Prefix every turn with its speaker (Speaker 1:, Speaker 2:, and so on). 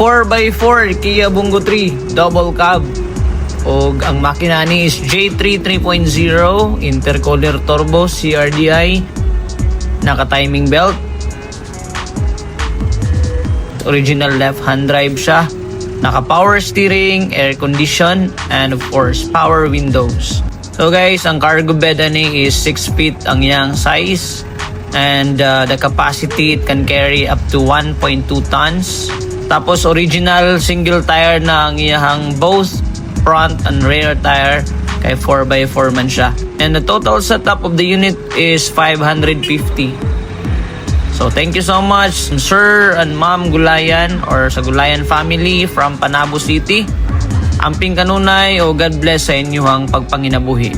Speaker 1: 4x4 Kia Bungo 3 double cab. Og ang makina ni is J3 3.0 intercooler turbo CRDI, naka timing belt, original left hand drive siya, naka power steering, air condition, and of course power windows. So guys, ang cargo bed ni is 6 feet ang iyang size, and the capacity it can carry up to 1.2 tons. Tapos original single tire na ang iyang both front and rear tire, kay 4x4 man siya. And the total setup of the unit is 550. So thank you so much Sir and Ma'am Gulayan or sa Gulayan family from Panabo City. Amping kanunay o God bless sa inyong pagpanginabuhi.